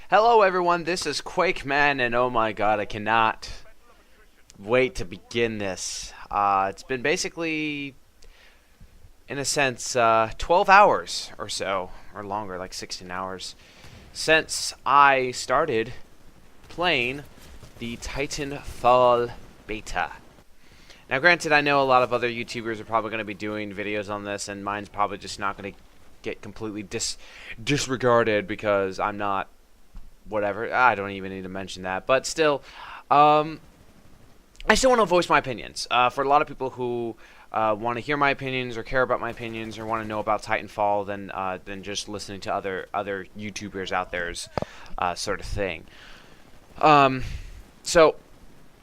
Hello everyone, this is Quakeman, and oh my god, I cannot wait to begin this. It's been basically, in a sense, 12 hours or so, or longer, like 16 hours, since I started playing the Titanfall Beta. Now granted, I know a lot of other YouTubers are probably going to be doing videos on this, and mine's probably just not going to get completely disregarded because I'm not whatever. I don't even need to mention that. But still, I still want to voice my opinions. For a lot of people who want to hear my opinions or care about my opinions or want to know about Titanfall than just listening to other YouTubers out there's sort of thing. So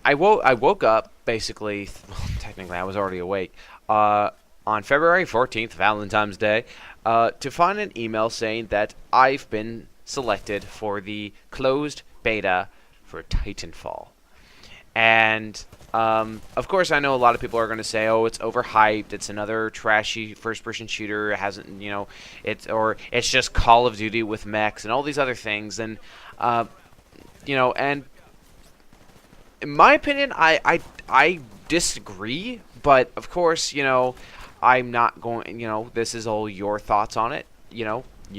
I woke up basically. Well, technically, I was already awake on February 14th, Valentine's Day, to find an email saying that I've been selected for the closed beta for Titanfall. And of course, I know a lot of people are going to say, "Oh, it's overhyped. It's another trashy first-person shooter. It hasn't, it's just Call of Duty with mechs and all these other things." And and in my opinion, I disagree. But of course, I'm not going. This is all your thoughts on it.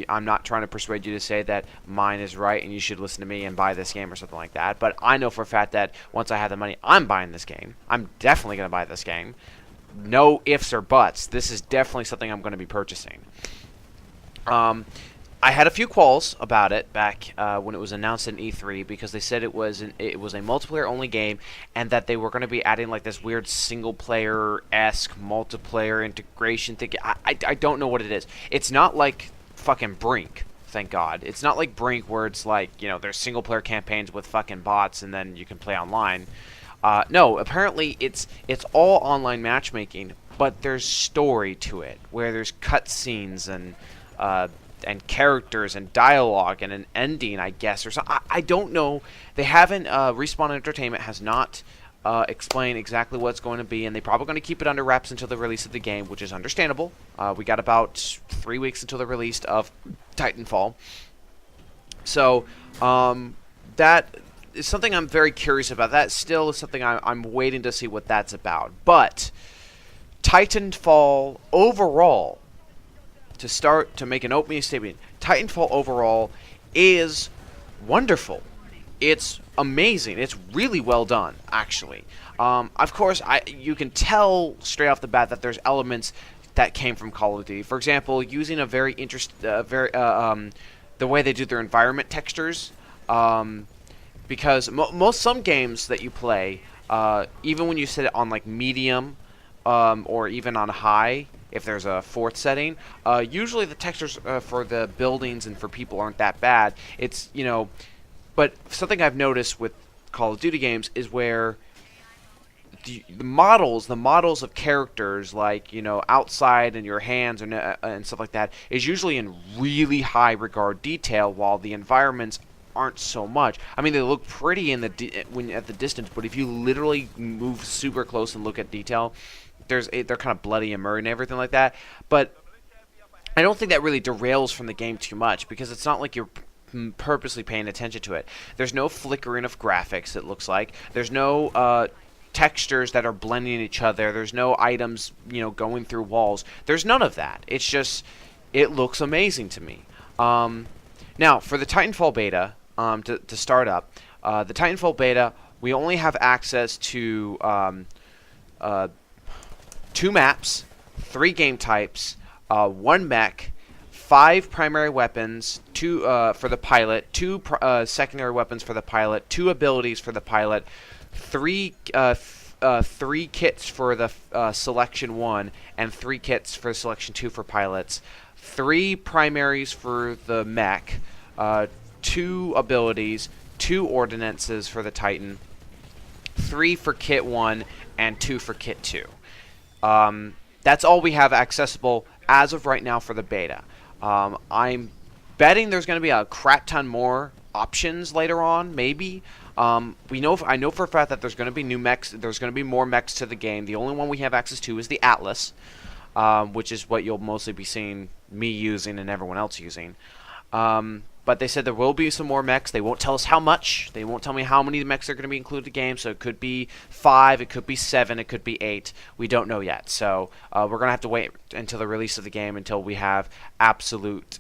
I'm not trying to persuade you to say that mine is right and you should listen to me and buy this game or something like that. But I know for a fact that once I have the money, I'm buying this game. I'm definitely going to buy this game. No ifs or buts. This is definitely something I'm going to be purchasing. I had a few qualms about it back when it was announced in E3 because they said it was a multiplayer-only game and that they were going to be adding like this weird single-player-esque multiplayer integration thing. I don't know what it is. It's not like fucking Brink, thank God. It's not like Brink where it's like, there's single-player campaigns with fucking bots and then you can play online. No, apparently it's all online matchmaking, but there's story to it where there's cutscenes and characters and dialogue and an ending, I guess, or something. I don't know. They haven't. Respawn Entertainment has not explained exactly what it's going to be, and they're probably going to keep it under wraps until the release of the game, which is understandable. We got about 3 weeks until the release of Titanfall. So that is something I'm very curious about. That still is something I'm waiting to see what that's about. But Titanfall overall, to make an opening statement, Titanfall overall is wonderful. It's amazing. It's really well done, actually. Of course, you can tell straight off the bat that there's elements that came from Call of Duty. For example, using a very the way they do their environment textures, because some games that you play, even when you set it on like medium, or even on high, if there's a fourth setting, usually the textures for the buildings and for people aren't that bad. It's, but something I've noticed with Call of Duty games is where the models of characters, like, outside and your hands and stuff like that, is usually in really high regard detail, while the environments aren't so much. I mean, they look pretty at the distance, but if you literally move super close and look at detail, they're kind of bloody and murky and everything like that. But I don't think that really derails from the game too much, because it's not like you're purposely paying attention to it. There's no flickering of graphics, it looks like. There's no textures that are blending each other. There's no items, going through walls. There's none of that. It's just, it looks amazing to me. Now, for the Titanfall beta, to start up, the Titanfall beta, we only have access to 2 maps, 3 game types, 1 mech, 5 primary weapons, 2 for the pilot, 2 secondary weapons for the pilot, 2 abilities for the pilot, 3 kits for the Selection 1, and 3 kits for Selection 2 for pilots, 3 primaries for the mech, 2 abilities, 2 ordinances for the Titan, 3 for Kit 1, and 2 for Kit 2. That's all we have accessible as of right now for the beta. I'm betting there's going to be a crap ton more options later on, maybe. I know for a fact that there's going to be new mechs. There's going to be more mechs to the game. The only one we have access to is the Atlas, which is what you'll mostly be seeing me using and everyone else using. But they said there will be some more mechs. They won't tell us how much. They won't tell me how many mechs are going to be included in the game. So it could be 5, it could be 7, it could be 8. We don't know yet. So we're going to have to wait until the release of the game until we have absolute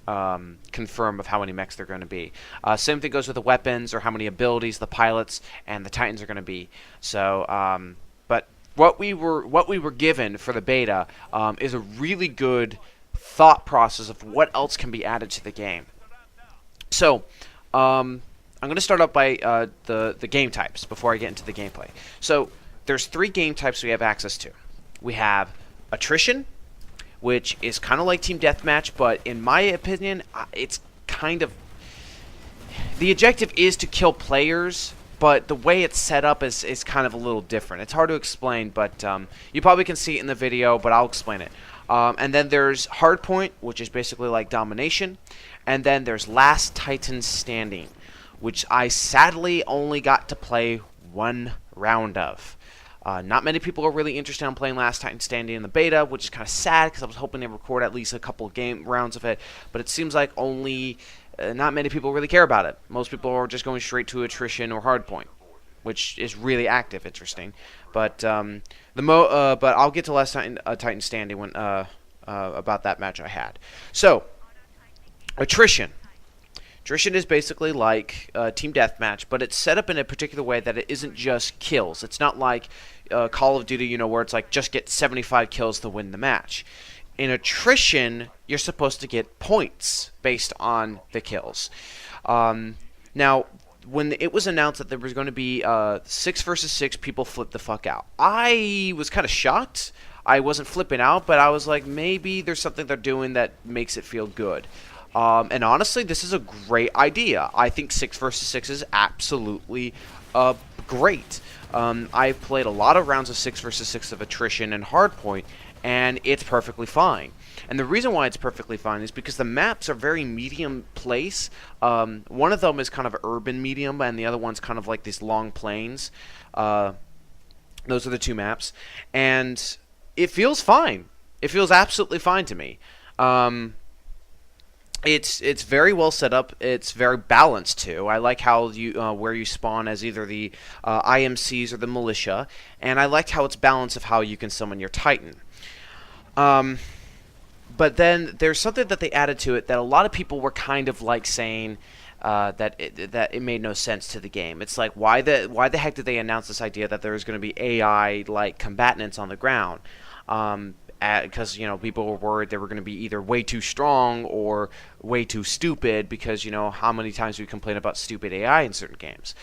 confirm of how many mechs they're going to be. Same thing goes with the weapons or how many abilities the pilots and the Titans are going to be. So, but what we were given for the beta is a really good thought process of what else can be added to the game. So, I'm going to start out by the game types before I get into the gameplay. So, there's 3 game types we have access to. We have attrition, which is kind of like Team Deathmatch, but in my opinion, it's kind of... The objective is to kill players, but the way it's set up is kind of a little different. It's hard to explain, but you probably can see it in the video, but I'll explain it. And then there's Hardpoint, which is basically like Domination. And then there's Last Titan Standing, which I sadly only got to play 1 round of. Not many people are really interested in playing Last Titan Standing in the beta, which is kind of sad because I was hoping to record at least a couple of game rounds of it. But it seems like only not many people really care about it. Most people are just going straight to Attrition or Hardpoint, which is really active, interesting. But but I'll get to Last Titan Standing when about that match I had. So. Attrition. Attrition is basically like Team Deathmatch, but it's set up in a particular way that it isn't just kills. It's not like Call of Duty, where it's like just get 75 kills to win the match. In Attrition, you're supposed to get points based on the kills. Now, when it was announced that there was going to be 6 versus 6, people flipped the fuck out. I was kind of shocked. I wasn't flipping out, but I was like, maybe there's something they're doing that makes it feel good. And honestly, this is a great idea. I think 6 versus 6 is absolutely great. I've played a lot of rounds of 6 versus 6 of Attrition and Hardpoint, and it's perfectly fine. And the reason why it's perfectly fine is because the maps are very medium place. One of them is kind of urban medium, and the other one's kind of like these long plains. Those are the 2 maps. And it feels fine. It feels absolutely fine to me. It's very well set up. It's very balanced too. I like how you where you spawn as either the IMCs or the militia, and I liked how it's balanced of how you can summon your Titan. But then there's something that they added to it that a lot of people were kind of like saying that it made no sense to the game. It's like why the heck did they announce this idea that there was going to be AI like combatants on the ground? Because people were worried they were going to be either way too strong or way too stupid because how many times we complain about stupid AI in certain games.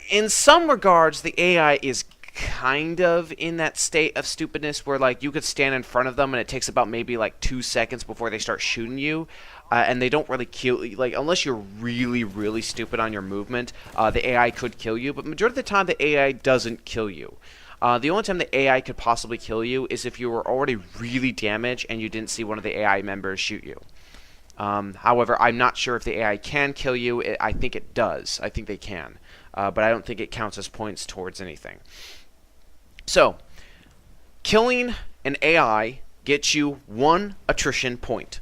In some regards, the AI is kind of in that state of stupidness where like you could stand in front of them and it takes about maybe like 2 seconds before they start shooting you, and they don't really kill you. Like unless you're really stupid on your movement, the AI could kill you. But majority of the time, the AI doesn't kill you. The only time the AI could possibly kill you is if you were already really damaged and you didn't see one of the AI members shoot you. However, I'm not sure if the AI can kill you. I think it does. I think they can. But I don't think it counts as points towards anything. So, killing an AI gets you 1 attrition point.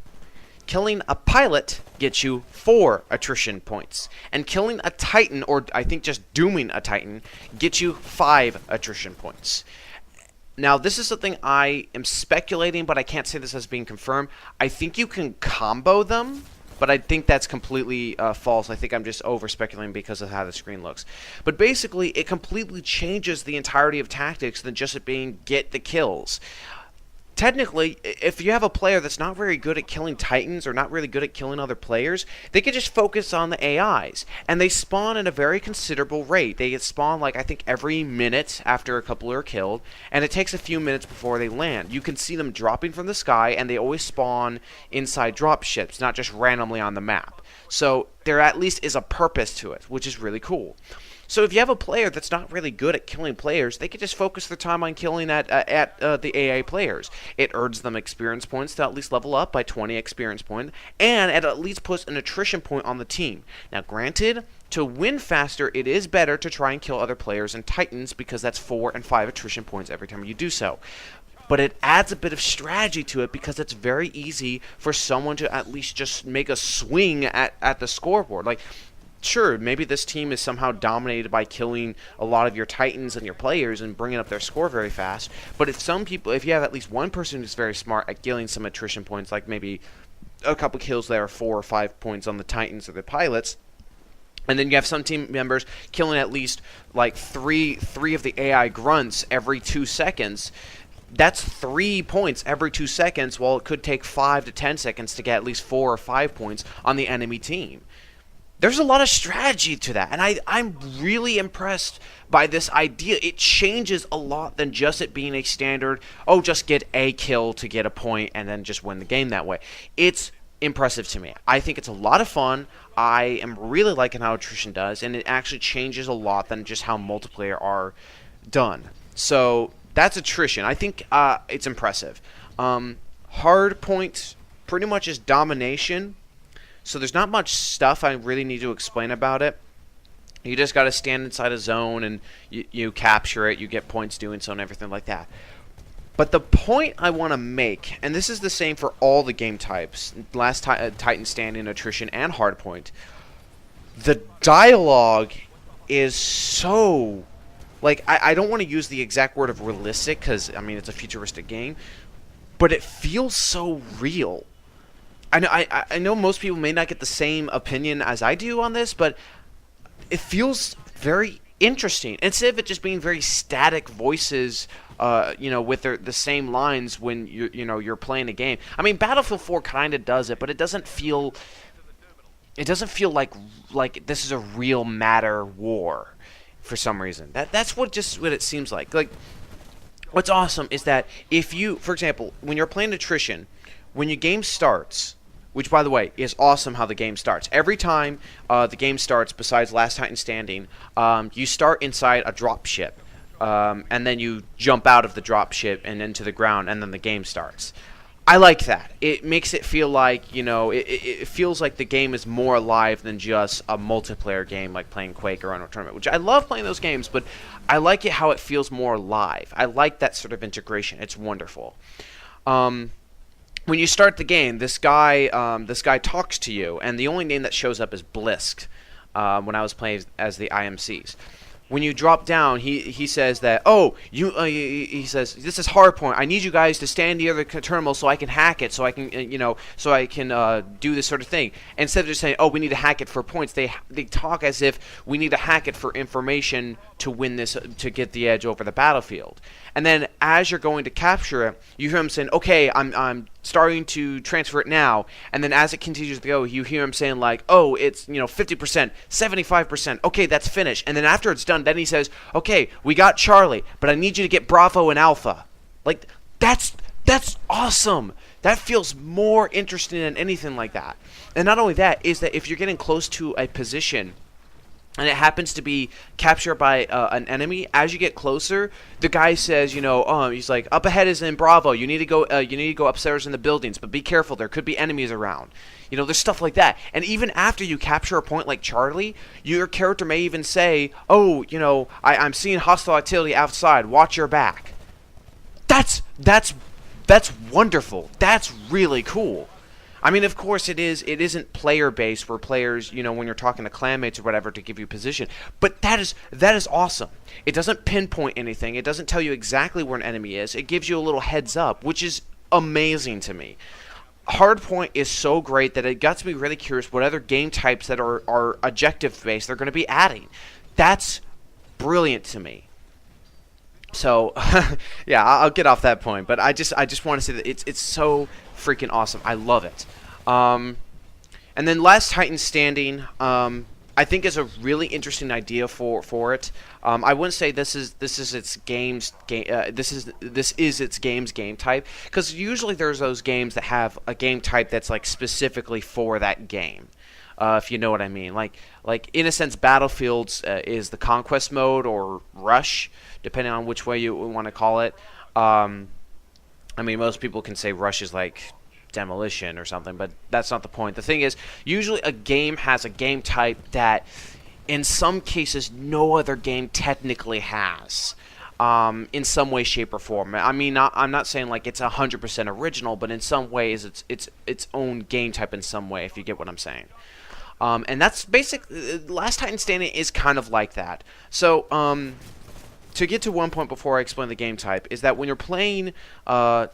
Killing a pilot gets you 4 attrition points. And killing a Titan, or I think just dooming a Titan, gets you 5 attrition points. Now, this is something I am speculating, but I can't say this as being confirmed. I think you can combo them, but I think that's completely false. I think I'm just over-speculating because of how the screen looks. But basically, it completely changes the entirety of tactics than just it being get the kills. Technically, if you have a player that's not very good at killing Titans or not really good at killing other players, they can just focus on the AIs. And they spawn at a very considerable rate. They spawn, like, I think every minute after a couple are killed, and it takes a few minutes before they land. You can see them dropping from the sky, and they always spawn inside drop ships, not just randomly on the map. So there at least is a purpose to it, which is really cool. So if you have a player that's not really good at killing players, they can just focus their time on killing at the AI players. It earns them experience points to at least level up by 20 experience points, and it at least puts an attrition point on the team. Now, granted, to win faster, it is better to try and kill other players and Titans because that's 4 and 5 attrition points every time you do so. but it adds a bit of strategy to it because it's very easy for someone to at least just make a swing at the scoreboard. Like, sure, maybe this team is somehow dominated by killing a lot of your Titans and your players and bringing up their score very fast, but if you have at least one person who's very smart at getting some attrition points, like maybe a couple kills there, 4 or 5 points on the Titans or the pilots, and then you have some team members killing at least like three of the AI grunts every 2 seconds. That's 3 points every 2 seconds, while it could take 5 to 10 seconds to get at least 4 or 5 points on the enemy team. There's a lot of strategy to that, and I'm really impressed by this idea. It changes a lot than just it being a standard, oh, just get a kill to get a point and then just win the game that way. It's impressive to me. I think it's a lot of fun. I am really liking how attrition does, and it actually changes a lot than just how multiplayer are done. So that's attrition. I think it's impressive. Hard point pretty much is domination. So there's not much stuff I really need to explain about it. You just got to stand inside a zone and you capture it. You get points doing so and everything like that. But the point I want to make, and this is the same for all the game types, Titan standing, attrition, and hardpoint, the dialogue is so... Like, I don't want to use the exact word of realistic because, I mean, it's a futuristic game, but it feels so real. I know most people may not get the same opinion as I do on this, but it feels very interesting. Instead of it just being very static voices, with the same lines when you're playing a game. I mean, Battlefield 4 kind of does it, but it doesn't feel like this is a real matter war for some reason. That's what it seems like. Like, what's awesome is that if you, for example, when you're playing attrition, when your game starts, which, by the way, is awesome how the game starts. Every time the game starts, besides Last Titan Standing, you start inside a dropship, and then you jump out of the dropship and into the ground, and then the game starts. I like that. It makes it feel like, it feels like the game is more alive than just a multiplayer game like playing Quake or Unreal Tournament, which I love playing those games, but I like it how it feels more alive. I like that sort of integration. It's wonderful. When you start the game, this guy talks to you, and the only name that shows up is Blisk. When I was playing as the IMCs, when you drop down, he says that, he says, this is hardpoint. I need you guys to stand near the terminal so I can hack it, so I can do this sort of thing. Instead of just saying, we need to hack it for points, they talk as if we need to hack it for information to win this, to get the edge over the battlefield. And then as you're going to capture it, you hear him saying, okay, I'm starting to transfer it now. And then as it continues to go, you hear him saying like, it's 50%, 75%. Okay, that's finished. And then after it's done, then he says, okay, we got Charlie, but I need you to get Bravo and Alpha. Like, that's awesome. That feels more interesting than anything like that. And not only that, is that if you're getting close to a position and it happens to be captured by an enemy, as you get closer, the guy says, he's like, up ahead is in Bravo. You need to go upstairs in the buildings, but be careful. There could be enemies around. There's stuff like that. And even after you capture a point like Charlie, your character may even say, I'm seeing hostile activity outside. Watch your back. That's wonderful. That's really cool. I mean, of course, it isn't player-based where players, when you're talking to clanmates or whatever, to give you position. But that is awesome. It doesn't pinpoint anything. It doesn't tell you exactly where an enemy is. It gives you a little heads up, which is amazing to me. Hardpoint is so great that it got to me really curious what other game types that are objective-based they're going to be adding. That's brilliant to me. So, yeah, I'll get off that point. But I just want to say that it's so freaking awesome. I love it. And then Last Titan Standing, I think is a really interesting idea for it. I wouldn't say this is its game type, because usually there's those games that have a game type that's like specifically for that game. If you know what I mean. Like in a sense, Battlefields is the conquest mode or rush, depending on which way you want to call it. I mean, most people can say rush is like demolition or something, but that's not the point. The thing is, usually a game has a game type that in some cases no other game technically has. in some way, shape, or form. I mean, I'm not saying like it's 100% original, but in some ways it's its own game type in some way, if you get what I'm saying. And that's Last Titan Standing is kind of like that. So, to get to one point before I explain the game type, is that when you're playing the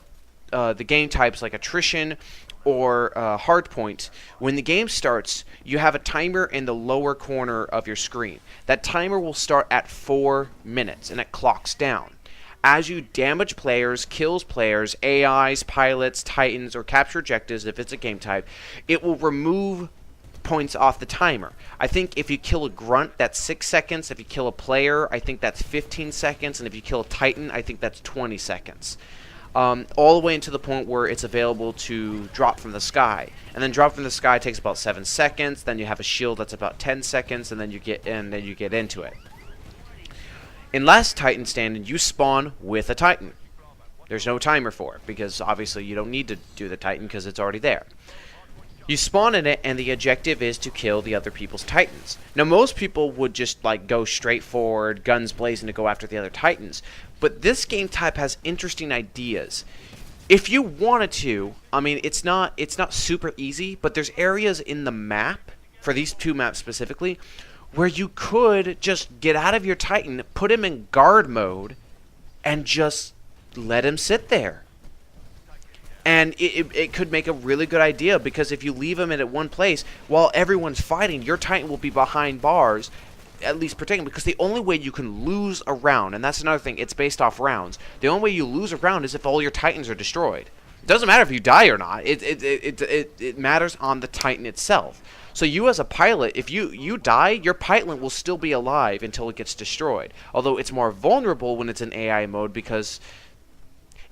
game types like attrition or hardpoint, when the game starts, you have a timer in the lower corner of your screen. That timer will start at 4 minutes, and it clocks down. As you damage players, kills players, AIs, pilots, titans, or capture objectives, if it's a game type, it will remove points off the timer. I think if you kill a grunt, that's 6 seconds. If you kill a player, I think that's 15 seconds. And if you kill a titan, I think that's 20 seconds. All the way into the point where it's available to drop from the sky. And then drop from the sky takes about 7 seconds. Then you have a shield that's about 10 seconds, and then you get into it. In Last Titan Standing, you spawn with a titan. There's no timer for it, because obviously you don't need to do the titan because it's already there. You spawn in it, and the objective is to kill the other people's titans. Now, most people would just like go straight forward, guns blazing to go after the other titans. But this game type has interesting ideas. If you wanted to, I mean, it's not super easy, but there's areas in the map, for these two maps specifically, where you could just get out of your titan, put him in guard mode, and just let him sit there. And it could make a really good idea, because if you leave him in at one place while everyone's fighting, your titan will be behind bars, at least protecting, because the only way you can lose a round, and that's another thing, it's based off rounds. The only way you lose a round is if all your titans are destroyed. It doesn't matter if you die or not. It matters on the titan itself. So you as a pilot, if you die, your pilot will still be alive until it gets destroyed. Although it's more vulnerable when it's in AI mode, because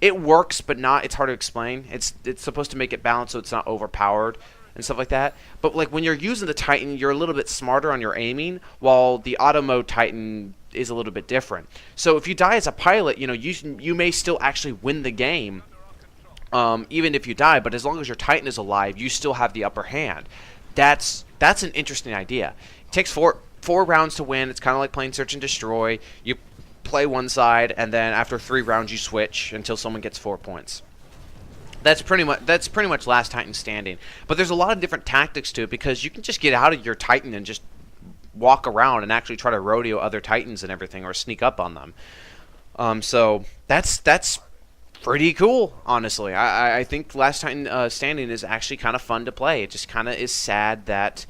it works, but not. It's hard to explain. It's supposed to make it balanced so it's not overpowered and stuff like that. But like when you're using the Titan, you're a little bit smarter on your aiming, while the auto mode Titan is a little bit different. So if you die as a pilot, you know, you may still actually win the game, even if you die. But as long as your Titan is alive, you still have the upper hand. That's an interesting idea. It takes four rounds to win. It's kind of like playing Search and Destroy. You play one side, and then after 3 rounds you switch until someone gets 4 points. That's pretty much Last Titan Standing. But there's a lot of different tactics to it, because you can just get out of your Titan and just walk around and actually try to rodeo other Titans and everything, or sneak up on them. So that's pretty cool, honestly. I think Last Titan Standing is actually kind of fun to play. It just kind of is sad that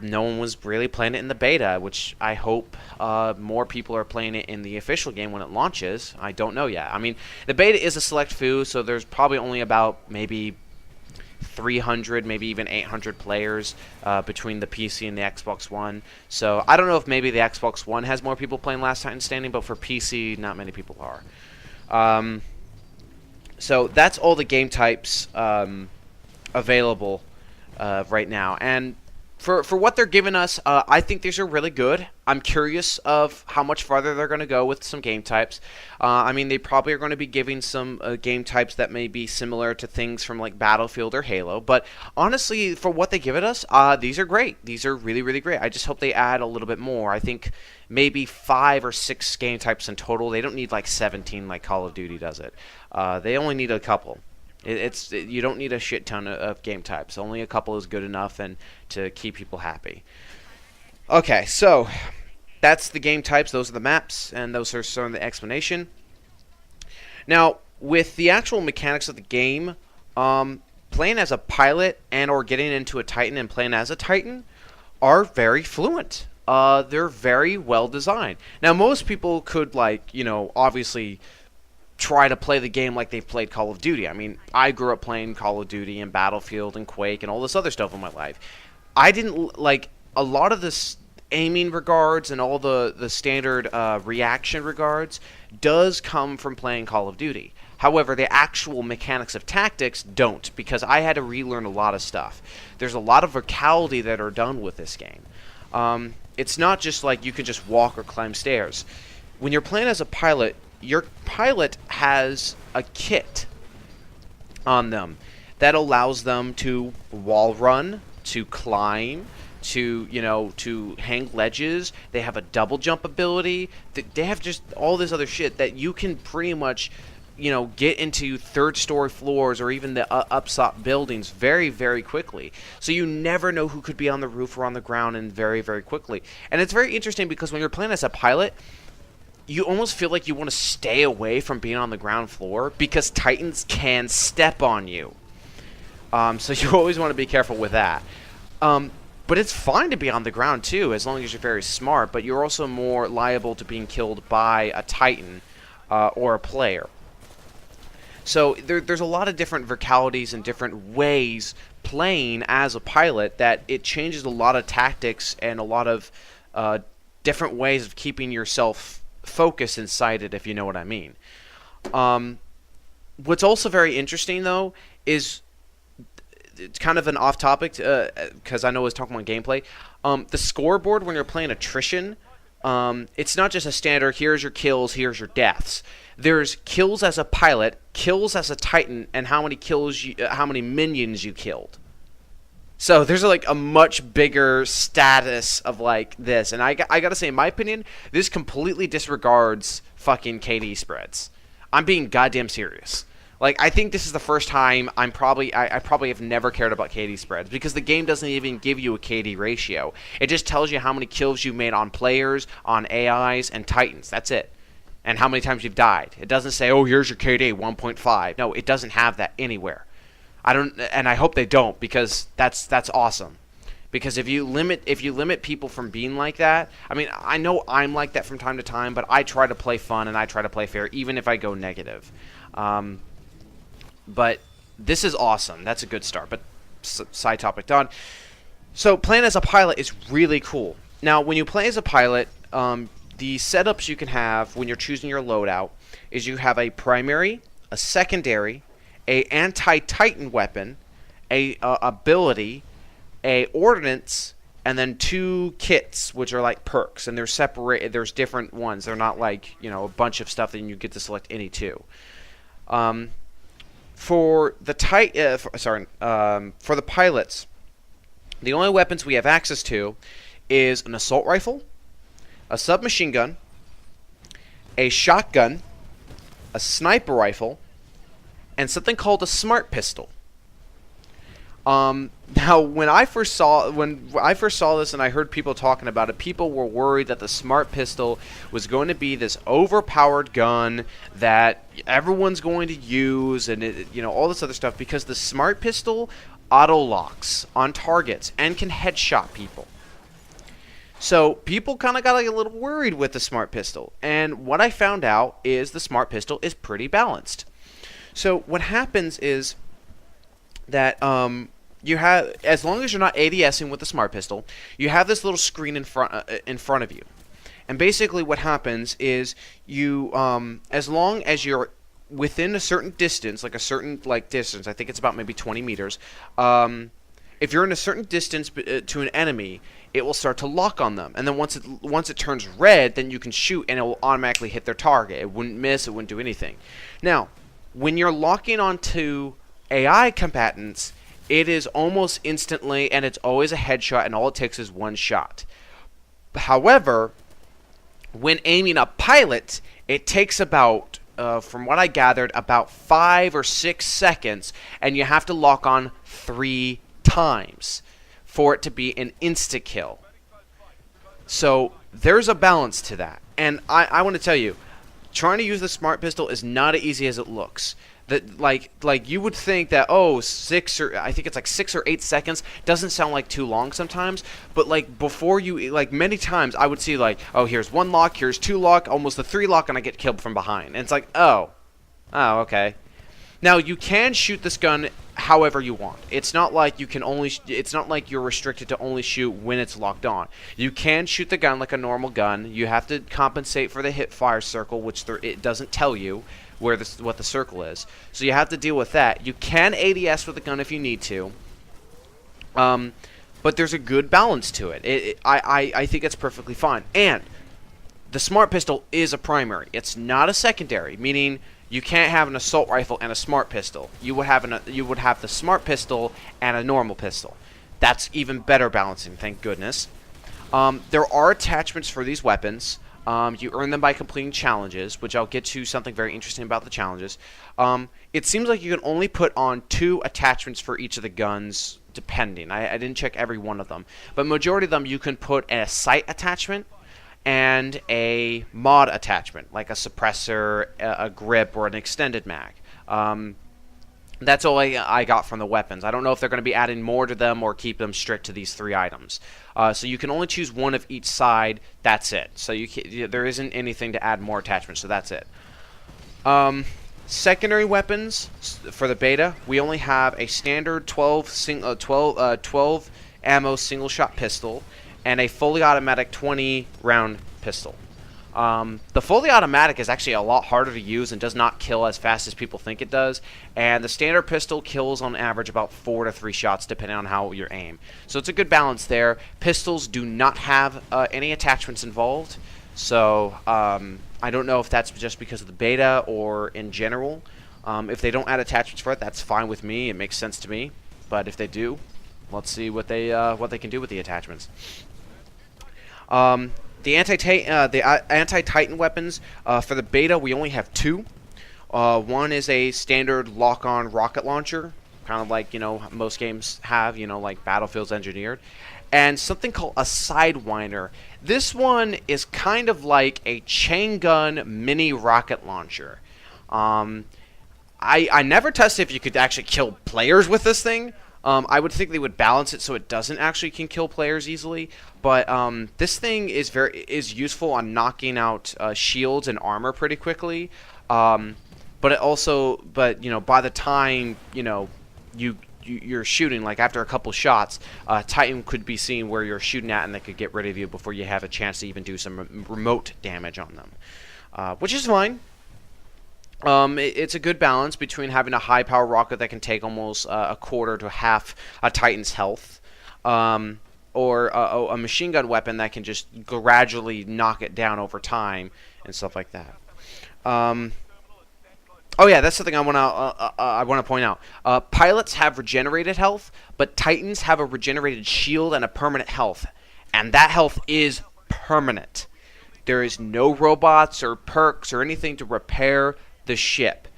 no one was really playing it in the beta, which I hope more people are playing it in the official game when it launches. I don't know yet. I mean, the beta is a select few, so there's probably only about maybe 300, maybe even 800 players between the PC and the Xbox One. So I don't know if maybe the Xbox One has more people playing Last Titan Standing, but for PC, not many people are. So that's all the game types available right now. And for what they're giving us, I think these are really good. I'm curious of how much farther they're going to go with some game types. I mean, they probably are going to be giving some game types that may be similar to things from like Battlefield or Halo. But honestly, for what they give it us, these are great. These are really, really great. I just hope they add a little bit more. I think maybe 5 or 6 game types in total. They don't need like 17 like Call of Duty does it. They only need a couple. You don't need a shit ton of game types. Only a couple is good enough, and to keep people happy. Okay, so that's the game types. Those are the maps, and those are sort of the explanation. Now, with the actual mechanics of the game, playing as a pilot and or getting into a Titan and playing as a Titan are very fluent. They're very well designed. Now, most people could, like, you know, obviously try to play the game like they've played Call of Duty. I mean, I grew up playing Call of Duty and Battlefield and Quake and all this other stuff in my life. I didn't like a lot of this aiming regards and all the standard reaction regards does come from playing Call of Duty. However, the actual mechanics of tactics don't, because I had to relearn a lot of stuff. There's a lot of vocality that are done with this game. It's not just like you can just walk or climb stairs. When you're playing as a pilot, your pilot has a kit on them that allows them to wall run, to climb, to, you know, to hang ledges. They have a double jump ability. They have just all this other shit that you can pretty much, you know, get into third-story floors or even the upsop buildings very, very quickly. So you never know who could be on the roof or on the ground, and very, very quickly. And it's very interesting because when you're playing as a pilot, you almost feel like you want to stay away from being on the ground floor because Titans can step on you. So you always want to be careful with that. But it's fine to be on the ground too, as long as you're very smart. But you're also more liable to being killed by a Titan or a player. So there's a lot of different vocalities and different ways playing as a pilot that it changes a lot of tactics and a lot of different ways of keeping yourself focused and sighted, if you know what I mean. What's also very interesting, though, is it's kind of an off-topic because I know I was talking about gameplay. The scoreboard when you're playing attrition, it's not just a standard, here's your kills, here's your deaths. There's kills as a pilot, kills as a Titan, and how many minions you killed. So there's like a much bigger status of like this, and I gotta say, in my opinion, this completely disregards fucking KD spreads. I'm being goddamn serious. Like, I think this is the first time I probably have never cared about KD spreads, because the game doesn't even give you a KD ratio. It just tells you how many kills you made on players, on AIs, and Titans. That's it. And how many times you've died. It doesn't say, oh, here's your KD, 1.5. No, it doesn't have that anywhere. And I hope they don't, because that's awesome. Because if you limit people from being like that, I mean, I know I'm like that from time to time, but I try to play fun and I try to play fair, even if I go negative. But this is awesome. That's a good start. But side topic done. So playing as a pilot is really cool. Now, when you play as a pilot, the setups you can have when you're choosing your loadout is you have a primary, a secondary, a anti-Titan weapon, a ability, a ordnance, and then 2 kits, which are like perks, and they're separated. There's different ones. They're not like, you know, a bunch of stuff that you get to select any 2. For the pilots, the only weapons we have access to is an assault rifle, a submachine gun, a shotgun, a sniper rifle, and something called a smart pistol. Now, when I first saw this and I heard people talking about it, people were worried that the smart pistol was going to be this overpowered gun that everyone's going to use, and you know, all this other stuff, because the smart pistol auto locks on targets and can headshot people. So people kind of got like a little worried with the smart pistol, and what I found out is the smart pistol is pretty balanced. So what happens is that you have, as long as you're not ADSing with the smart pistol, you have this little screen in front of you, and basically what happens is you, as long as you're within a certain distance, like a certain distance, I think it's about maybe 20 meters. If you're in a certain distance to an enemy, it will start to lock on them, and then once it turns red, then you can shoot, and it will automatically hit their target. It wouldn't miss. It wouldn't do anything. Now, when you're locking onto AI combatants, it is almost instantly, and it's always a headshot, and all it takes is 1 shot. However, when aiming a pilot, it takes about, from what I gathered, about 5 or 6 seconds, and you have to lock on 3 times for it to be an insta-kill. So there's a balance to that. And I want to tell you, trying to use the smart pistol is not as easy as it looks. That like you would think that, oh, 6 or I think it's like 6 or 8 seconds doesn't sound like too long sometimes, but like before you, like many times I would see like, oh, here's 1 lock, here's 2 lock, almost the 3 lock, and I get killed from behind. And it's like, oh, okay. Now you can shoot this gun however you want. It's not like you can only. It's not like you're restricted to only shoot when it's locked on. You can shoot the gun like a normal gun. You have to compensate for the hip fire circle, which it doesn't tell you what the circle is. So you have to deal with that. You can ADS with the gun if you need to. But there's a good balance to it. I think it's perfectly fine. And the smart pistol is a primary. It's not a secondary, meaning you can't have an assault rifle and a smart pistol. You would have the smart pistol and a normal pistol. That's even better balancing, thank goodness. There are attachments for these weapons. You earn them by completing challenges, which I'll get to something very interesting about the challenges. It seems like you can only put on 2 attachments for each of the guns, depending. I didn't check every one of them. But majority of them you can put a sight attachment and a mod attachment, like a suppressor, a grip, or an extended mag. That's all I got from the weapons. I don't know if they're going to be adding more to them or keep them strict to these 3 items. So you can only choose one of each side. That's it. So there isn't anything to add more attachments, so that's it. Secondary weapons for the beta, we only have a standard 12 ammo single shot pistol and a fully automatic 20 round pistol. The fully automatic is actually a lot harder to use and does not kill as fast as people think it does, and the standard pistol kills on average about 4 to 3 shots depending on how you aim. So it's a good balance there. Pistols do not have any attachments involved, so I don't know if that's just because of the beta or in general. If they don't add attachments for it, that's fine with me. It makes sense to me, but if they do, let's see what they can do with the attachments. The anti-Titan weapons, for the beta, we only have 2. One is a standard lock-on rocket launcher, kind of like, most games have, like Battlefield's engineered. And something called a Sidewinder. This one is kind of like a chain gun mini rocket launcher. I never tested if you could actually kill players with this thing. I would think they would balance it so it doesn't actually can kill players easily, but this thing is useful on knocking out shields and armor pretty quickly. But by the time you're shooting, like after a couple shots, Titan could be seeing where you're shooting at, and they could get rid of you before you have a chance to even do some remote damage on them, which is fine. It's a good balance between having a high-power rocket that can take almost a quarter to half a Titan's health, or a machine gun weapon that can just gradually knock it down over time and stuff like that. Oh yeah, that's something I want to point out. Pilots have regenerated health, but Titans have a regenerated shield and a permanent health, and that health is permanent. There is no robots or perks or anything to repair the ship.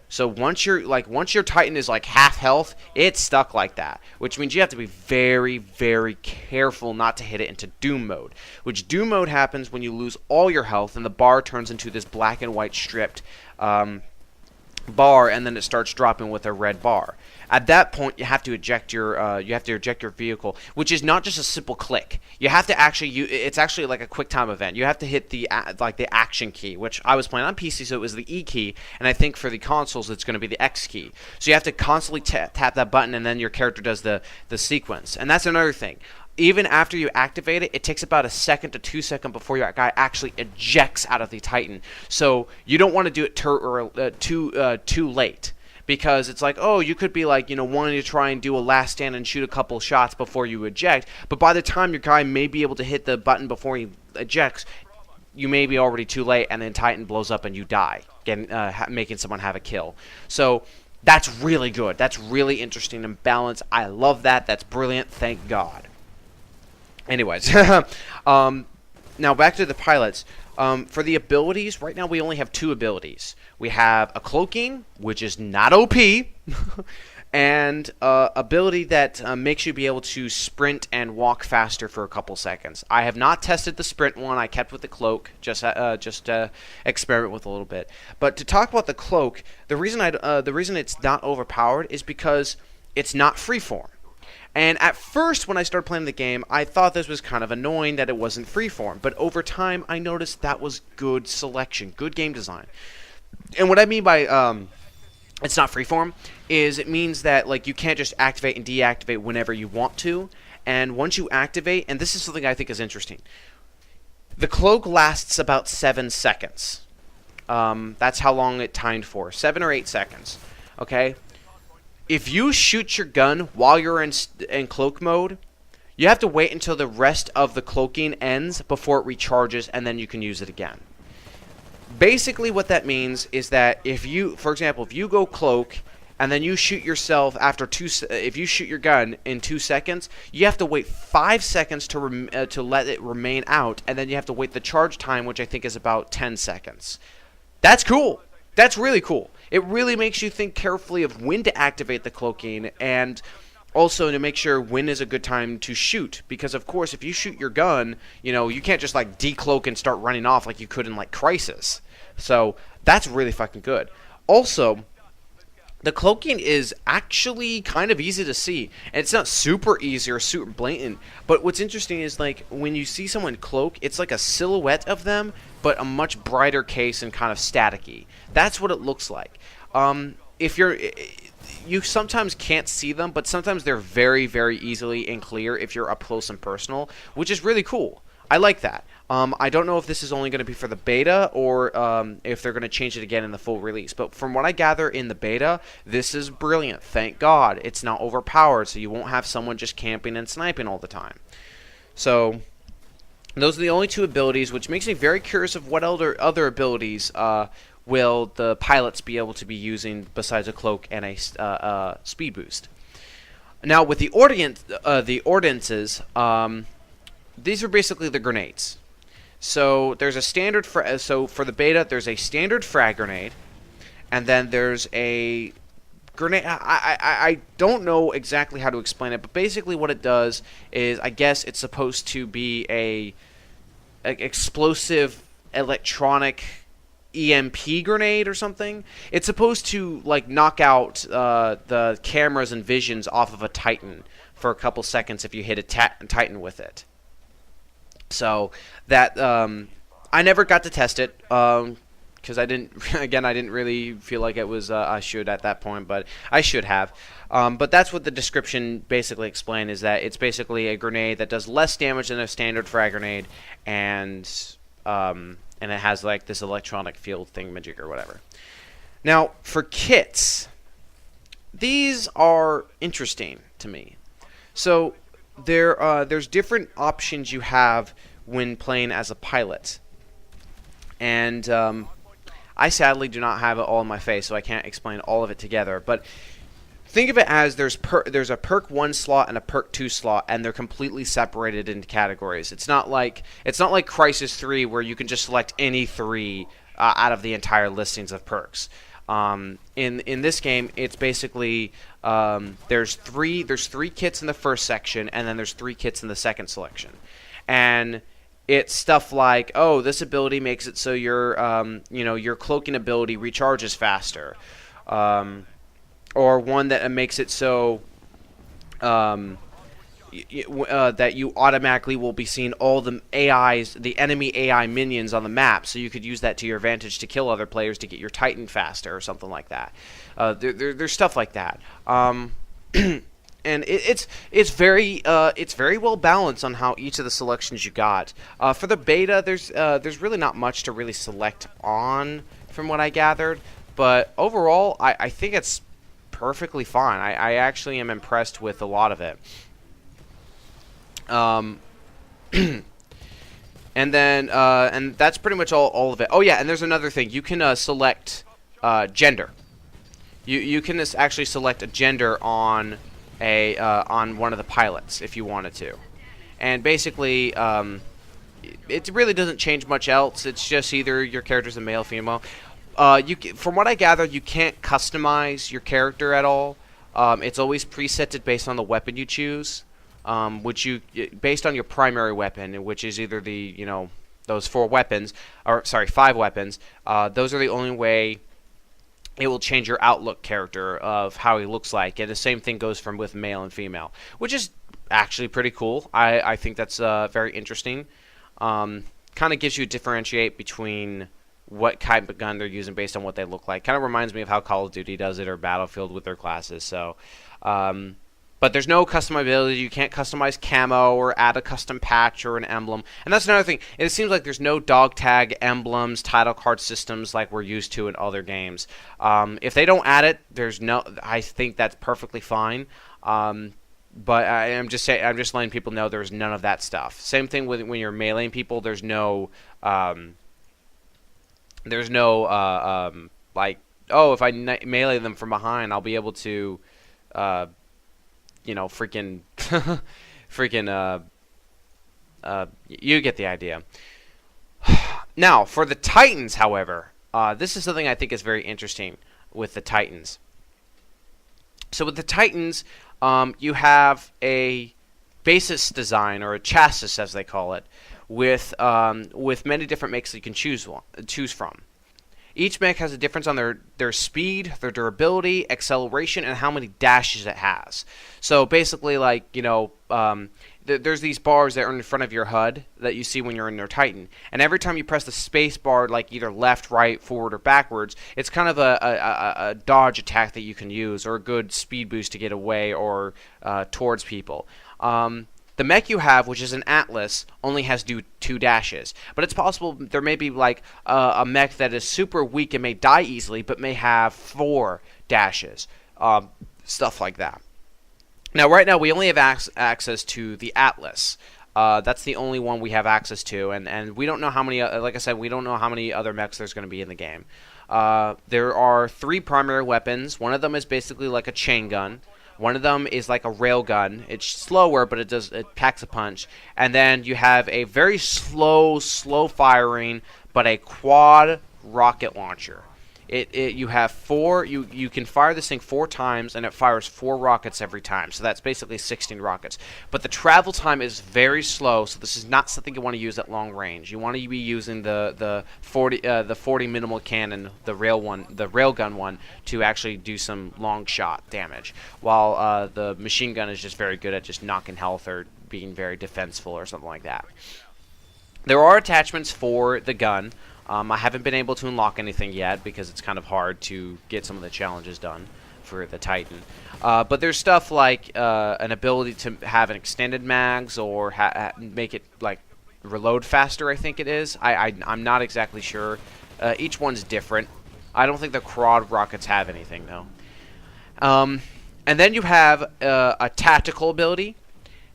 So once your Titan is like half health, it's stuck like that, which means you have to be very, very careful not to hit it into Doom mode, which Doom mode happens when you lose all your health and the bar turns into this black and white stripped bar, and then it starts dropping with a red bar. At that point, you have to eject your vehicle, which is not just a simple click. You have to actually it's actually like a quick time event. You have to hit the action key, which I was playing on PC, so it was the E key, and I think for the consoles it's going to be the X key. So you have to constantly tap that button, and then your character does the sequence. And that's another thing. Even after you activate it, it takes about a second to 2 seconds before your guy actually ejects out of the Titan. So you don't want to do it too late, because it's like, oh, you could be like, wanting to try and do a last stand and shoot a couple shots before you eject, but by the time your guy may be able to hit the button before he ejects, you may be already too late, and then Titan blows up and you die, making someone have a kill. So that's really good. That's really interesting and balanced. I love that. That's brilliant. Thank God. Anyways, now back to the pilots. For the abilities, right now we only have 2 abilities. We have a cloaking, which is not OP, and ability that makes you be able to sprint and walk faster for a couple seconds. I have not tested the sprint one. I kept with the cloak, just experiment with a little bit. But to talk about the cloak, the reason it's not overpowered is because it's not freeform. And at first, when I started playing the game, I thought this was kind of annoying that it wasn't freeform. But over time, I noticed that was good selection, good game design. And what I mean by it's not freeform is it means that you can't just activate and deactivate whenever you want to. And once you activate, and this is something I think is interesting, the cloak lasts about 7 seconds. That's how long it timed for, 7 or 8 seconds. Okay. If you shoot your gun while you're in cloak mode, you have to wait until the rest of the cloaking ends before it recharges, and then you can use it again. Basically what that means is that for example, if you go cloak and then you shoot yourself after if you shoot your gun in 2 seconds, you have to wait 5 seconds to let it remain out, and then you have to wait the charge time, which I think is about 10 seconds. That's cool. That's really cool. It really makes you think carefully of when to activate the cloaking, and also to make sure when is a good time to shoot. Because, of course, if you shoot your gun, you can't just, like, decloak and start running off like you could in, like, Crisis. So, that's really fucking good. Also, the cloaking is actually kind of easy to see. And it's not super easy or super blatant. But what's interesting is, like, when you see someone cloak, it's like a silhouette of them, but a much brighter case and kind of staticky. That's what it looks like. You sometimes can't see them, but sometimes they're very, very easily and clear if you're up close and personal, which is really cool. I like that. I don't know if this is only going to be for the beta or if they're going to change it again in the full release. But from what I gather in the beta, this is brilliant. Thank God. It's not overpowered, so you won't have someone just camping and sniping all the time. So those are the only 2 abilities, which makes me very curious of what other abilities will the pilots be able to be using besides a cloak and a speed boost. Now, with the ordinances, these are basically the grenades. So there's a standard for the beta, there's a standard frag grenade, and then there's a grenade. I don't know exactly how to explain it, but basically what it does is, I guess it's supposed to be a explosive electronic EMP grenade or something. It's supposed to, like, knock out the cameras and visions off of a Titan for a couple seconds if you hit a Titan with it. So that I never got to test it because I didn't really feel like it was I should at that point, but I should have. But that's what the description basically explained, is that it's basically a grenade that does less damage than a standard frag grenade, and it has, like, this electronic field thingamajig or whatever. Now, for kits, these are interesting to me. So there's different options you have when playing as a pilot, and I sadly do not have it all in my face, so I can't explain all of it together. But think of it as there's a perk 1 slot and a perk 2 slot, and they're completely separated into categories. It's not like Crisis 3 where you can just select any 3 out of the entire listings of perks. In this game, it's basically there's three kits in the first section, and then there's 3 kits in the second selection, and it's stuff like, oh, this ability makes it so your cloaking ability recharges faster, or one that makes it so that you automatically will be seeing all the enemy AI minions on the map, so you could use that to your advantage to kill other players to get your Titan faster or something like that. There's stuff like that, and it's very well balanced on how each of the selections you got. For the beta, there's really not much to really select on, from what I gathered, but overall, I think it's perfectly fine. I actually am impressed with a lot of it. And then and that's pretty much all of it. Oh yeah, and there's another thing. You can select gender. You can actually select a gender on one of the pilots if you wanted to. And basically, it really doesn't change much else. It's just either your character's a male or female. From what I gather, you can't customize your character at all. It's always presetted based on the weapon you choose. Based on your primary weapon, which is either those 5 weapons. Those are the only way it will change your outlook character of how he looks like, and the same thing goes with male and female, which is actually pretty cool. I think that's very interesting. Kind of gives you a differentiate between what type of gun they're using based on what they look like. Kind of reminds me of how Call of Duty does it, or Battlefield with their classes. So. But there's no customizability. You can't customize camo or add a custom patch or an emblem. And that's another thing. It seems like there's no dog tag, emblems, title card systems like we're used to in other games. If they don't add it, I think that's perfectly fine. But I'm just letting people know there's none of that stuff. Same thing with when you're meleeing people. There's no like oh, if I melee them from behind, I'll be able to, you know, freaking, you get the idea. Now, for the Titans, however, this is something I think is very interesting with the Titans. So with the Titans, you have a basis design, or a chassis as they call it, with many different makes that you can choose from. Each mech has a difference on their speed, their durability, acceleration, and how many dashes it has. So basically, like, you know, there's these bars that are in front of your HUD that you see when you're in your Titan, and every time you press the space bar, like either left, right, forward, or backwards, it's kind of a dodge attack that you can use, or a good speed boost to get away or towards people. The mech you have, which is an Atlas, only has 2 dashes. But it's possible there may be like a mech that is super weak and may die easily, but may have 4 dashes. Stuff like that. Now, right now, we only have access to the Atlas. That's the only one we have access to, and we don't know how many, like I said, we don't know how many other mechs there's going to be in the game. There are 3 primary weapons. One of them is basically like a chain gun. One of them is like a rail gun. It's slower, but it packs a punch. And then you have a very slow firing, but a quad rocket launcher. You have 4. You can fire this thing 4 times, and it fires 4 rockets every time. So that's basically 16 rockets. But the travel time is very slow, so this is not something you want to use at long range. You want to be using the 40 minimal cannon, the railgun one, to actually do some long shot damage. While the machine gun is just very good at just knocking health or being very defenseful or something like that. There are attachments for the gun. I haven't been able to unlock anything yet because it's kind of hard to get some of the challenges done for the Titan. But there's stuff like an ability to have an extended mags, or make it like reload faster, I think it is. I'm not exactly sure. Each one's different. I don't think the quad rockets have anything, though. And then you have a tactical ability.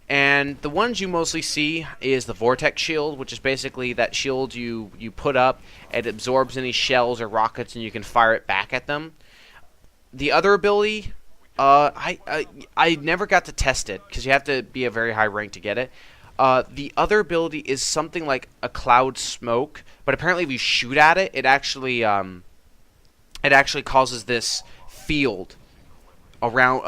And the ones you mostly see is the Vortex Shield, which is basically that shield you put up. It absorbs any shells or rockets, and you can fire it back at them. The other ability, I never got to test it, because you have to be a very high rank to get it. The other ability is something like a cloud smoke, but apparently if you shoot at it, it actually causes this field around,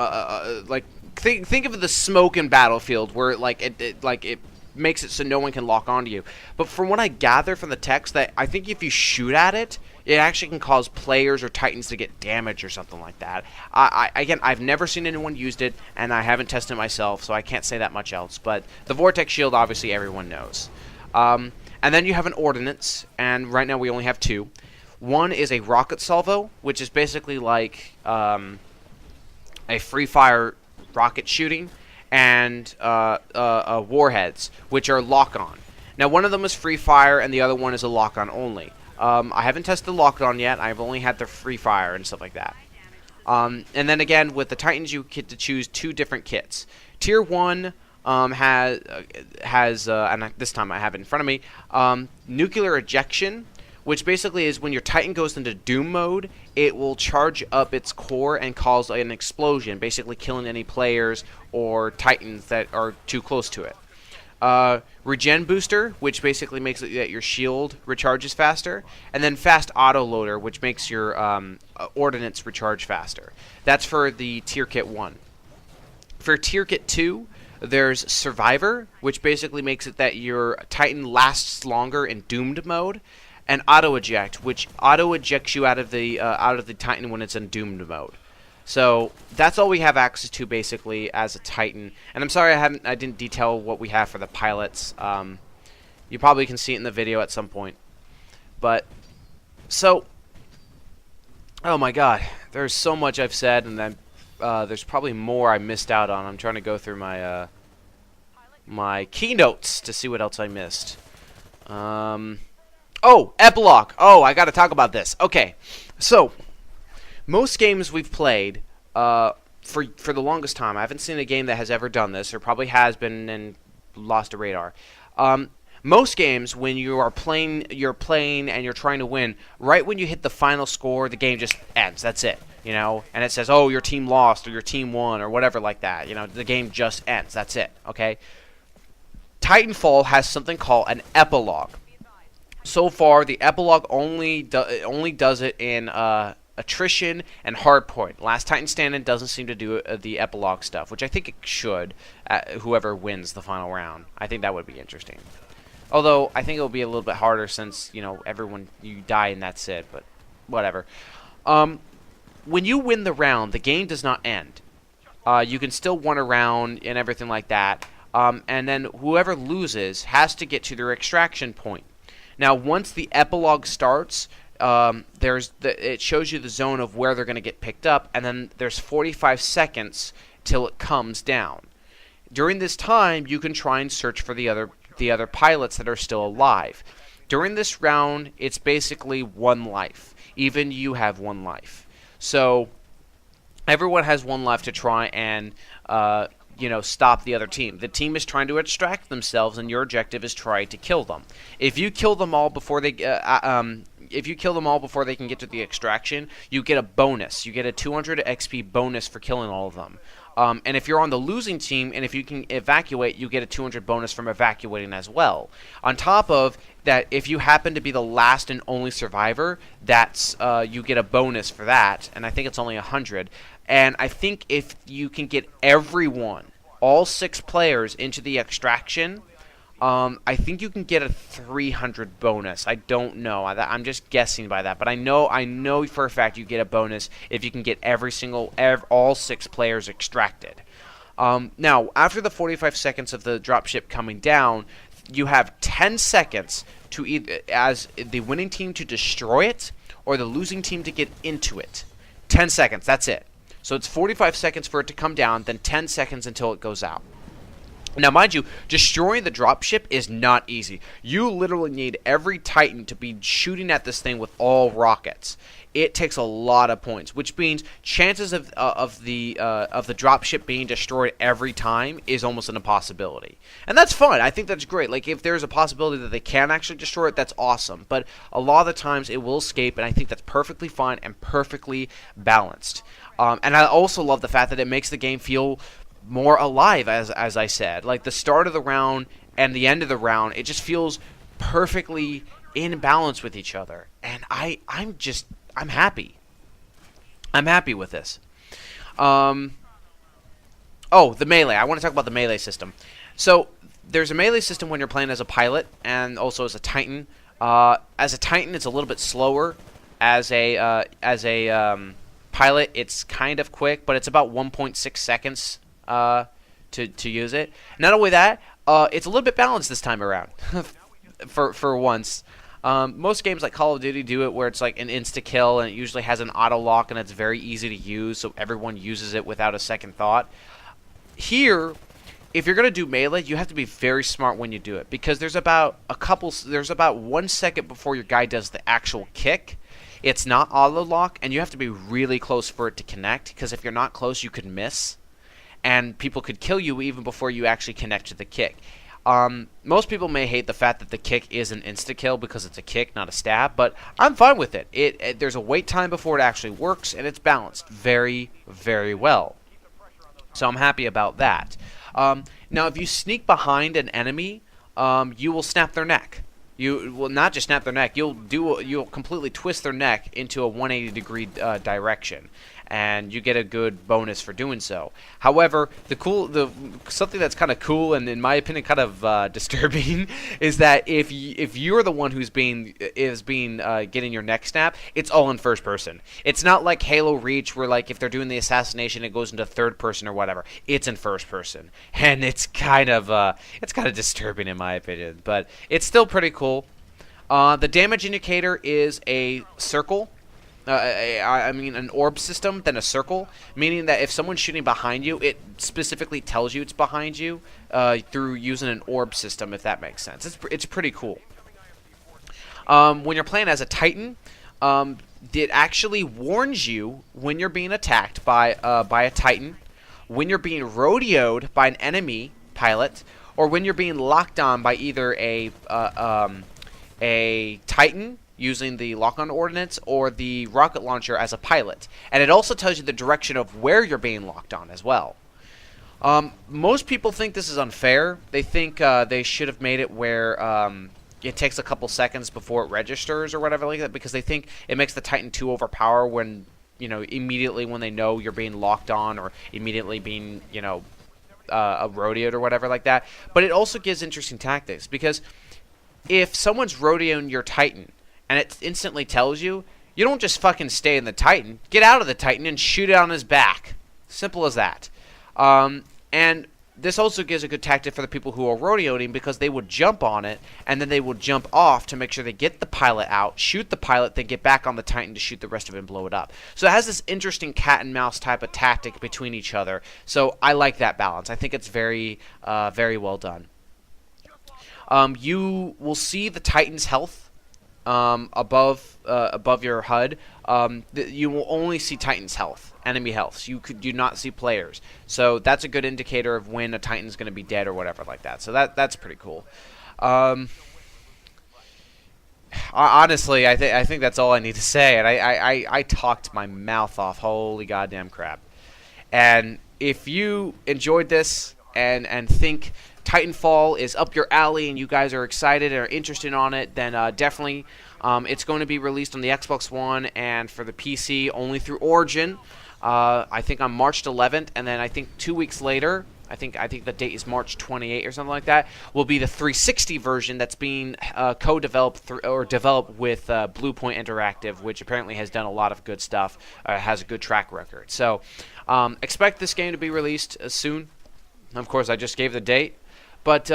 like, think of the smoke in Battlefield, where it makes it so no one can lock onto you. But from what I gather from the text, that I think if you shoot at it, it actually can cause players or Titans to get damage or something like that. Again, I've never seen anyone used it, and I haven't tested it myself, so I can't say that much else. But the Vortex Shield, obviously, everyone knows. And then you have an Ordnance, and right now we only have 2. One is a Rocket Salvo, which is basically like a free fire rocket shooting, and warheads, which are lock-on. Now, one of them is free fire, and the other one is a lock-on only. I haven't tested the lock-on yet. I've only had the free fire and stuff like that. And then again, with the Titans, you get to choose 2 different kits. Tier 1 has and this time I have it in front of me, nuclear ejection, which basically is when your Titan goes into Doom mode, it will charge up its core and cause an explosion, basically killing any players or Titans that are too close to it. Regen booster, which basically makes it that your shield recharges faster, and then fast auto loader, which makes your ordnance recharge faster. That's for the tier kit 1. For tier kit 2, there's survivor, which basically makes it that your Titan lasts longer in doomed mode, and auto eject, which auto ejects you out of the Titan when it's in doomed mode. So that's all we have access to basically as a Titan. And I'm sorry I didn't detail what we have for the pilots. You probably can see it in the video at some point. But so, oh my God, there's so much I've said, and then there's probably more I missed out on. I'm trying to go through my my keynotes to see what else I missed. Oh, epilogue. Oh, I got to talk about this. Okay, so most games we've played for the longest time, I haven't seen a game that has ever done this, or probably has been and lost a radar. Most games, when you're playing and you're trying to win, right when you hit the final score, the game just ends. That's it, you know, and it says, oh, your team lost or your team won or whatever like that. You know, the game just ends. That's it, okay? Titanfall has something called an epilogue. So far, the epilogue only does it in attrition and hardpoint. Last Titan Standing doesn't seem to do the epilogue stuff, which I think it should. Whoever wins the final round, I think that would be interesting. Although I think it'll be a little bit harder since you die and that's it. But whatever. When you win the round, the game does not end. You can still win a round and everything like that. And then whoever loses has to get to their extraction point. Now, once the epilogue starts, it shows you the zone of where they're going to get picked up, and then there's 45 seconds till it comes down. During this time, you can try and search for the other pilots that are still alive. During this round, it's basically one life. Even you have one life. So everyone has one life to try and stop the other team. The team is trying to extract themselves, and your objective is try to kill them. If you kill them all before they can get to the extraction, you get a bonus. You get a 200 XP bonus for killing all of them. And if you're on the losing team, and if you can evacuate, you get a 200 bonus from evacuating as well. On top of that, if you happen to be the last and only survivor, that's you get a bonus for that, and I think it's only 100. And I think if you can get everyone, all 6 players, into the extraction, I think you can get a 300 bonus. I don't know. I'm just guessing by that, but I know for a fact you get a bonus if you can get all 6 players extracted. Now, after the 45 seconds of the dropship coming down, you have 10 seconds to either as the winning team to destroy it or the losing team to get into it. 10 seconds. That's it. So it's 45 seconds for it to come down, then 10 seconds until it goes out. Now, mind you, destroying the dropship is not easy. You literally need every Titan to be shooting at this thing with all rockets. It takes a lot of points, which means chances of the dropship being destroyed every time is almost an impossibility. And that's fun. I think that's great. Like, if there's a possibility that they can actually destroy it, that's awesome. But a lot of the times it will escape, and I think that's perfectly fine and perfectly balanced. And I also love the fact that it makes the game feel more alive, as I said. Like, the start of the round and the end of the round, it just feels perfectly in balance with each other. And I'm happy. I'm happy with this. Oh, the melee. I want to talk about the melee system. So, there's a melee system when you're playing as a pilot and also as a Titan. As a Titan, it's a little bit slower. As a pilot, it's kind of quick, but it's about 1.6 seconds to use it. Not only that, it's a little bit balanced this time around. for once. Most games like Call of Duty do it where it's like an insta-kill, and it usually has an auto-lock, and it's very easy to use, so everyone uses it without a second thought. Here, if you're going to do melee, you have to be very smart when you do it, because there's about 1 second before your guy does the actual kick. It's not auto-lock, and you have to be really close for it to connect, because if you're not close, you could miss, and people could kill you even before you actually connect to the kick. Most people may hate the fact that the kick is an insta-kill because it's a kick, not a stab, but I'm fine with it. There's a wait time before it actually works, and it's balanced very, very well. So I'm happy about that. Now, if you sneak behind an enemy, you will snap their neck. You will not just snap their neck. You'll completely twist their neck into a 180-degree direction, and you get a good bonus for doing so. However, something that's kind of cool and in my opinion kind of disturbing is that if you're the one who's getting your neck snapped, it's all in first person. It's not like Halo Reach where like if they're doing the assassination it goes into third person or whatever. It's in first person, and it's kind of disturbing in my opinion, but it's still pretty cool. The damage indicator is a circle. I mean an orb system, then a circle, meaning that if someone's shooting behind you, it specifically tells you it's behind you through using an orb system, if that makes sense. It's pretty cool. When you're playing as a Titan, it actually warns you when you're being attacked by a Titan, when you're being rodeoed by an enemy pilot, or when you're being locked on by either a Titan using the lock-on ordnance or the rocket launcher as a pilot. And it also tells you the direction of where you're being locked on as well. Most people think this is unfair. They think they should have made it where it takes a couple seconds before it registers or whatever like that, because they think it makes the Titan too overpowered when, immediately when they know you're being locked on, or immediately being, rodeoed or whatever like that. But it also gives interesting tactics, because if someone's rodeoing your Titan and it instantly tells you, you don't just fucking stay in the Titan. Get out of the Titan and shoot it on his back. Simple as that. And this also gives a good tactic for the people who are rodeoing, because they would jump on it and then they will jump off to make sure they get the pilot out, shoot the pilot, then get back on the Titan to shoot the rest of it and blow it up. So it has this interesting cat and mouse type of tactic between each other. So I like that balance. I think it's very, very well done. You will see the Titan's health above your HUD. You will only see Titan's health, enemy health. So you do not see players. So that's a good indicator of when a Titan's going to be dead or whatever like that. So that's pretty cool. Honestly, I think that's all I need to say. And I talked my mouth off. Holy goddamn crap. And if you enjoyed this and think Titanfall is up your alley and you guys are excited or interested on it, then definitely it's going to be released on the Xbox One and for the PC only through Origin. I think on March 11th, and then I think 2 weeks later, I think the date is March 28 or something like that, will be the 360 version that's being co-developed or developed with Bluepoint Interactive, which apparently has done a lot of good stuff, has a good track record. So expect this game to be released soon. Of course, I just gave the date. But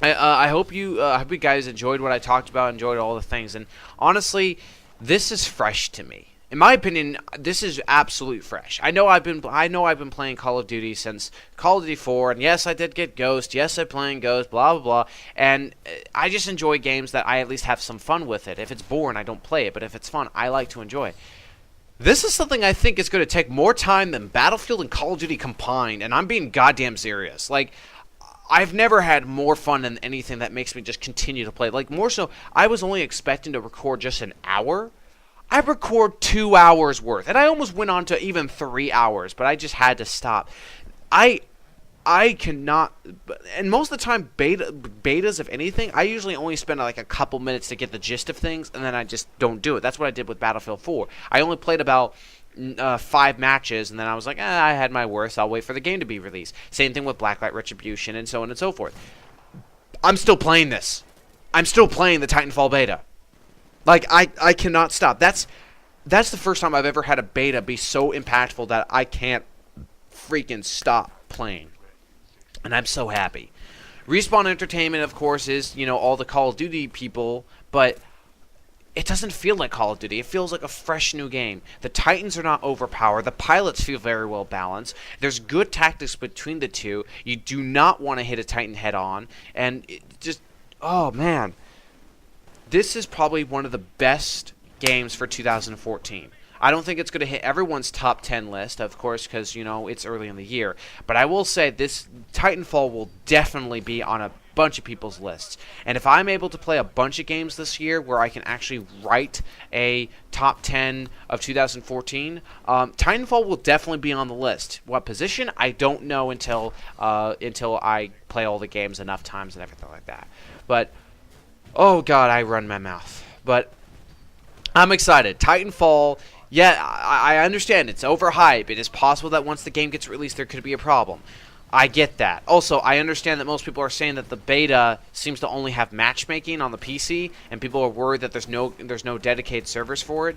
I hope you guys enjoyed what I talked about, enjoyed all the things. And honestly, this is fresh to me. In my opinion, this is absolute fresh. I know I've been playing Call of Duty since Call of Duty 4, and yes, I did get Ghost. Yes, I'm playing Ghost. Blah blah blah. And I just enjoy games that I at least have some fun with it. If it's boring, I don't play it. But if it's fun, I like to enjoy it. This is something I think is going to take more time than Battlefield and Call of Duty combined, and I'm being goddamn serious. Like, I've never had more fun than anything that makes me just continue to play. Like, more so, I was only expecting to record just an hour. I record 2 hours worth, and I almost went on to even 3 hours, but I just had to stop. I cannot, and most of the time, betas of anything, I usually only spend like a couple minutes to get the gist of things, and then I just don't do it. That's what I did with Battlefield 4. I only played about 5 matches, and then I was like, I had my worth, I'll wait for the game to be released. Same thing with Blacklight Retribution, and so on and so forth. I'm still playing this. I'm still playing the Titanfall Beta. Like, I cannot stop. That's the first time I've ever had a beta be so impactful that I can't freaking stop playing. And I'm so happy. Respawn Entertainment, of course, is, all the Call of Duty people, but it doesn't feel like Call of Duty. It feels like a fresh new game. The Titans are not overpowered. The pilots feel very well balanced. There's good tactics between the two. You do not want to hit a Titan head on. And it just, oh man. This is probably one of the best games for 2014. I don't think it's going to hit everyone's top 10 list, of course, because, it's early in the year. But I will say this Titanfall will definitely be on a bunch of people's lists. And if I'm able to play a bunch of games this year where I can actually write a top 10 of 2014, Titanfall will definitely be on the list. What position? I don't know until I play all the games enough times and everything like that. But, oh god, I run my mouth. But I'm excited. Titanfall, yeah, I understand it's overhyped. It is possible that once the game gets released, there could be a problem. I get that. Also, I understand that most people are saying that the beta seems to only have matchmaking on the PC, and people are worried that there's no dedicated servers for it.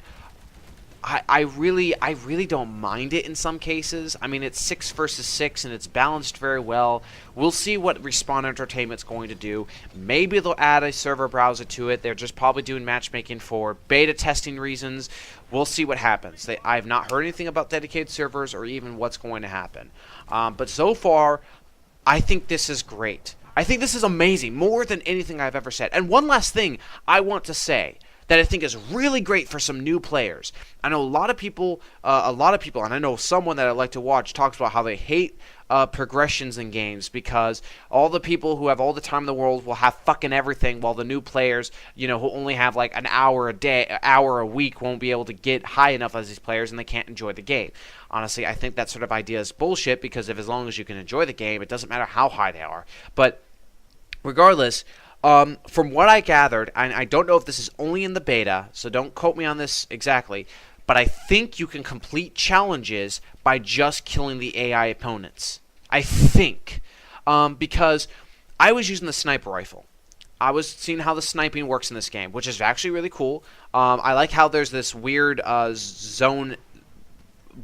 I really don't mind it in some cases. I mean, it's 6 versus 6, and it's balanced very well. We'll see what Respawn Entertainment's going to do. Maybe they'll add a server browser to it. They're just probably doing matchmaking for beta testing reasons. We'll see what happens. I have not heard anything about dedicated servers or even what's going to happen. But so far, I think this is great. I think this is amazing, more than anything I've ever said. And one last thing I want to say that I think is really great for some new players. I know a lot of people, and I know someone that I like to watch talks about how they hate progressions in games, because all the people who have all the time in the world will have fucking everything, while the new players, who only have like an hour a day, an hour a week, won't be able to get high enough as these players, and they can't enjoy the game. Honestly, I think that sort of idea is bullshit, because if as long as you can enjoy the game, it doesn't matter how high they are. But regardless, from what I gathered, and I don't know if this is only in the beta, so don't quote me on this exactly, but I think you can complete challenges by just killing the AI opponents. I think. Because I was using the sniper rifle. I was seeing how the sniping works in this game, which is actually really cool. I like how there's this weird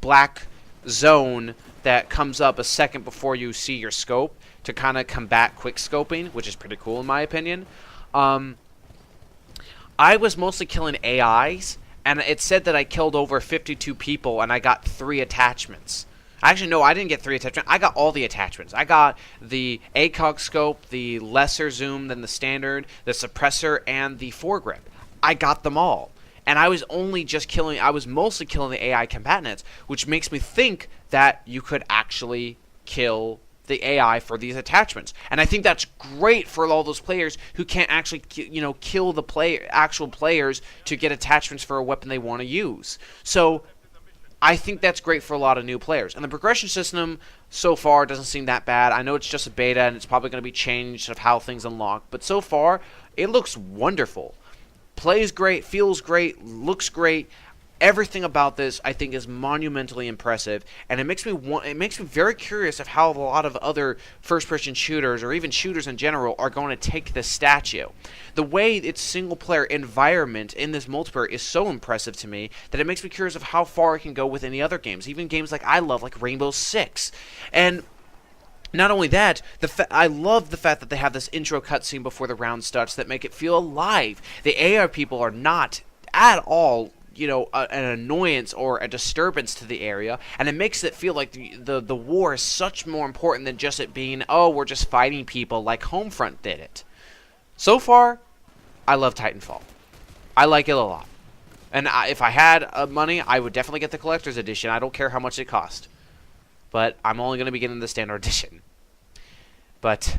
black zone that comes up a second before you see your scope to kind of combat quick scoping, which is pretty cool in my opinion. I was mostly killing AIs, and it said that I killed over 52 people and I got 3 attachments. Actually, no, I didn't get 3 attachments. I got all the attachments. I got the ACOG scope, the lesser zoom than the standard, the suppressor, and the foregrip. I got them all. And I was mostly killing the AI combatants, which makes me think that you could actually kill the AI for these attachments. And I think that's great for all those players who can't actually, kill the actual players to get attachments for a weapon they want to use. So I think that's great for a lot of new players. And the progression system so far doesn't seem that bad. I know it's just a beta and it's probably going to be changed of how things unlock, but so far it looks wonderful. Plays great, feels great, looks great. Everything about this, I think, is monumentally impressive, and it makes me very curious of how a lot of other first-person shooters, or even shooters in general, are going to take this statue. The way its single-player environment in this multiplayer is so impressive to me that it makes me curious of how far it can go with any other games, even games like I love, like Rainbow Six. And not only that, I love the fact that they have this intro cutscene before the round starts that make it feel alive. The AI people are not at all an annoyance or a disturbance to the area, and it makes it feel like the war is such more important than just it being, oh, we're just fighting people like Homefront did it. So far, I love Titanfall. I like it a lot. And if I had money, I would definitely get the collector's edition. I don't care how much it cost. But I'm only going to be getting the standard edition. But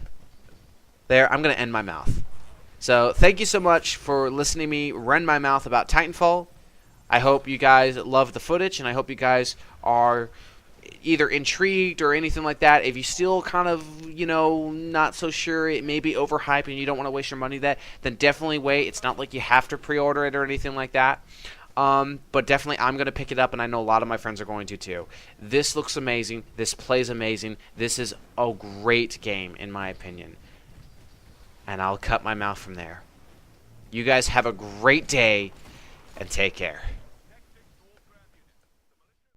there, I'm going to end my mouth. So thank you so much for listening to me run my mouth about Titanfall. I hope you guys love the footage, and I hope you guys are either intrigued or anything like that. If you still kind of, not so sure, it may be overhyped and you don't want to waste your money then definitely wait. It's not like you have to pre-order it or anything like that. But definitely I'm going to pick it up, and I know a lot of my friends are going to too. This looks amazing. This plays amazing. This is a great game, in my opinion. And I'll cut my mouth from there. You guys have a great day, and take care.